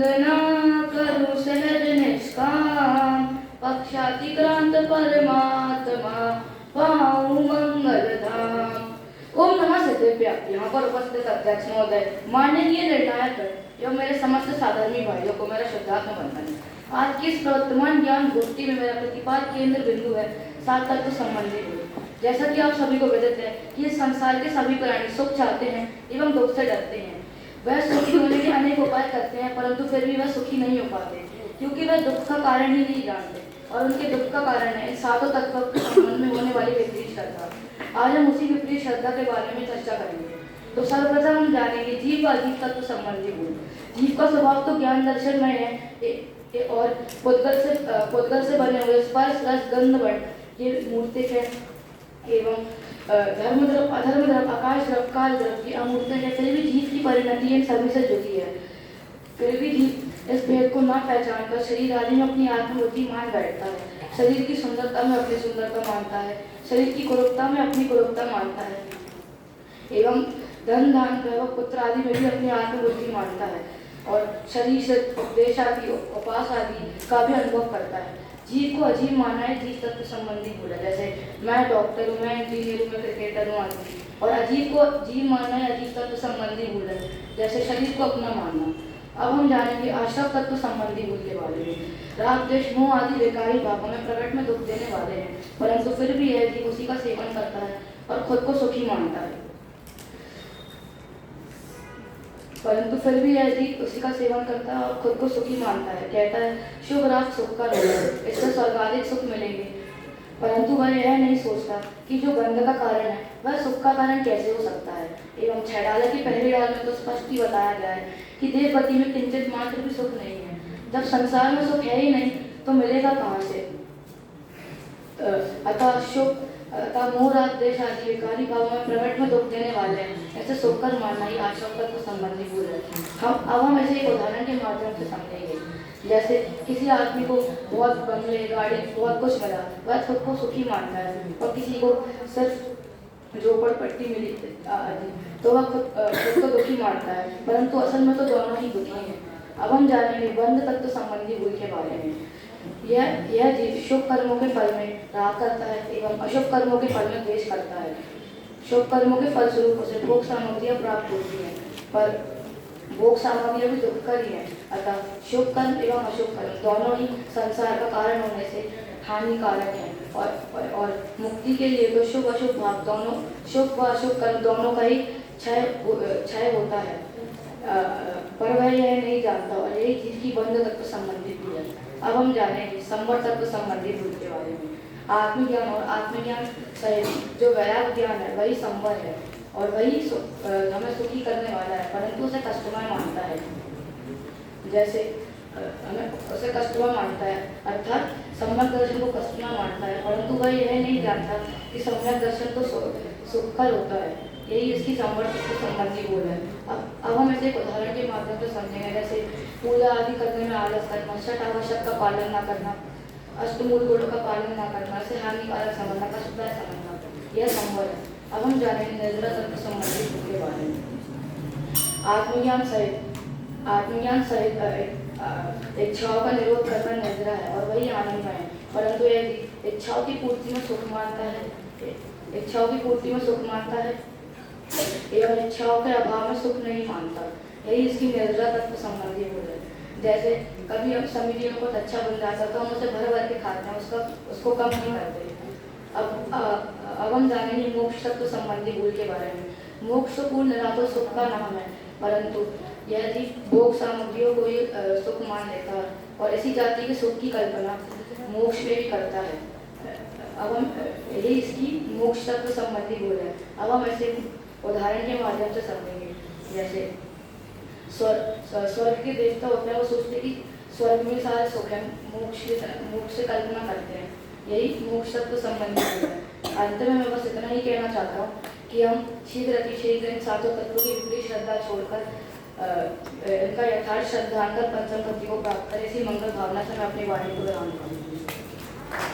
वंदना करूं सहज निष्काम, पक्षातिक्रांत परमात्मा पाऊं मंगल धाम। ओम नमः सिद्धेभ्यः। यहाँ पर उपस्थित अध्यक्ष महोदय, माननीय निर्णायक एवं मेरे समस्त साधर्मी भाइयों को मेरा श्रद्धात्मक वंदन। आज की इस प्रवर्तमान ज्ञान गोष्ठी में मेरा प्रतिपाद केंद्र बिंदु है सात तत्व संबंधी गुण। जैसा कि आप सभी को विदित है कि इस संसार के सभी प्राणी सुख चाहते हैं एवं दुख से डरते हैं। वह सुखी होने के अनेक उपाय करते हैं, परंतु फिर भी वह सुखी नहीं हो पाते, क्योंकि वह दुख का कारण ही नहीं जानते और उनके दुख का कारण है इन सातों तत्वों के संबंध में होने वाली विपरीत श्रद्धा। आज हम उसी विपरीत श्रद्धा के बारे में चर्चा करेंगे। तो सर्वप्रथम हम जानेंगे जीव व अजीव तत्व संबंधी गुण। जीव का स्वभाव तो ज्ञान दर्शन में है और पुद्गल से बने हुए स्पर्श रस गंध वर्ण ये मूर्तिक है एवं धर्म द्रव अधर्म द्रव आकाश द्रव काल द्रव की अमूर्त है। फिर भी जीव की परिणति इन सभी से जुड़ी है। फिर भी जीव इस भेद को न पहचान कर शरीर आदि में अपनी आत्मबुद्धि मान बैठता है। शरीर की सुंदरता में अपनी सुंदरता मानता है, शरीर की कुरूपता में अपनी कुरूपता मानता है एवं धन धान वैभव पुत्र आदि में भी अपनी आत्मबुद्धि मानता है और शरीर से उपदेश आदि उपास आदि का भी अनुभव करता है। जीव को अजीब माना है जीव तत्व संबंधी बोला, जैसे मैं डॉक्टर हूँ, मैं इंजीनियर हूँ, मैं क्रिकेटर हूँ आदि। और अजीब को जीव मानना है अजीब तत्व संबंधी बोला, जैसे शरीर को अपना मानना। अब हम जानेंगे आश्रव तत्व संबंधी गुण के बारे में। राग द्वेष मोह आदि विकारी भावों में प्रकट में दुख देने वाले हैं, परंतु फिर भी यह जीव उसी का सेवन करता है और खुद को सुखी मानता है। परंतु फिर भी यह जीव उसी का सेवन करता है और खुद को सुखी मानता है। कहता है शुभ राग सुख का रोग है, इससे स्वर्गाधिक सुख मिलेंगे, परंतु वह यह नहीं सोचता कि जो गंध का कारण है वह सुख का कारण कैसे हो सकता है। एवं 6 डाल की पहली डाल में तो स्पष्ट ही बताया गया है कि देवगति में किंचित मात्र भी सुख नहीं है। जब संसार में सुख है ही नहीं तो मिलेगा कहाँ से। अतः शुभ मोह राग द्वेष आदि विकारी भावों में प्रकट में दुख देने वाले हैं, ऐसे सोकर मानना ही आश्रव तत्व संबंधी गुण है। हम ऐसे एक उदाहरण के माध्यम से समझेंगे। जैसे किसी आदमी को बहुत बंगले गाड़ी बहुत कुछ मिला, वह खुद को सुखी मानता है, और किसी को सिर्फ झोपड़पट्टी मिली तो वह खुद को दुखी मानता है, परंतु असल में तो दोनों ही दुखी हैं। अब हम जानेंगे बंध तत्व संबंधी गुण के बारे में। यह जीव शुभ कर्मों के फल में राग करता है एवं अशुभ कर्मों के फल में द्वेष करता है। शुभ कर्मों के फलस्वरूप उसे भोग सामग्रियां प्राप्त होती हैं, पर भोग सामग्रियां भी दुखकारी हैं। अतः शुभ कर्म एवं अशुभ कर्म दोनों ही संसार का कारण होने से हानिकारक हैं और मुक्ति के लिए तो शुभ अशुभ भाव दोनों, शुभ व अशुभ कर्म दोनों का ही क्षय होता है, पर वह यह नहीं जानता और यही चीज की बंध तत्व संबंधित भी है। अब हम जानेंगे संवर तत्व संबंधी गुण के बारे में। आत्मज्ञान और आत्मज्ञान सहित जो वैराग ज्ञान है वही संवर है और वही हमें सुखी करने वाला है, परंतु उसे कष्टमय मानता है। जैसे हमें उसे कष्टमय मानता है, अर्थात सम्यक दर्शन को कष्टमय मानता है, परंतु वह यह नहीं जानता कि सम्यक दर्शन तो सुखकर होता है। यही इसकी संवर तत्व संबंधी गुण है। अब हम इसे एक उदाहरण के माध्यम से समझेंगे। जैसे पूजा आदि करने में आलस करना, छठ आवश्यक का पालन न करना, अष्टमूल गुणों का पालन न करना, इसे हानिकारक समझना, कष्टदायक समझना, यह संवर है। अब हम जानेंगे निर्जरा तत्व संबंधी गुण के बारे में। आत्मज्ञान सहित इच्छाओं का निरोध करना निर्जरा है और वही आनंद है, परंतु यह इच्छाओं की पूर्ति में सुख मानता है एवं इच्छाओं के अभाव में सुख नहीं मानता। यही इसकी निर्जरा तत्व संबंधी गुण है। जैसे कभी हम समितियों को अच्छा बन जाता है तो हम उसे भर भर के खाते हैं, उसको कम नहीं करते। अब हम जानेंगे मोक्ष तत्व संबंधी गुण के बारे में। मोक्ष तो पूर्ण निराकुल सुख का नाम है, परंतु यह जीव भोग सामग्रियों को ही सुख मान लेता है और इसी जाति के सुख की कल्पना मोक्ष में भी करता है। अब हम यही इसकी मोक्ष तत्व संबंधी गुण है। अब हम ऐसे उदाहरण के माध्यम से समझेंगे। जैसे स्वर्ग के देवता होते हैं, वो सोचते कि स्वर्ग में सारे सुख है, मोक्ष से कल्पना करते हैं। यही मोक्ष तत्व संबंधी गुण है। अंत में मैं बस इतना ही कहना चाहता हूँ कि हम शीघ्र इन सातों तत्वों की विपरीत श्रद्धा छोड़कर इनका यथार्थ श्रद्धांकर पंचम गति को प्राप्त करें। इसी मंगल भावना से मैं अपनी वाणी को विराम दूंगा।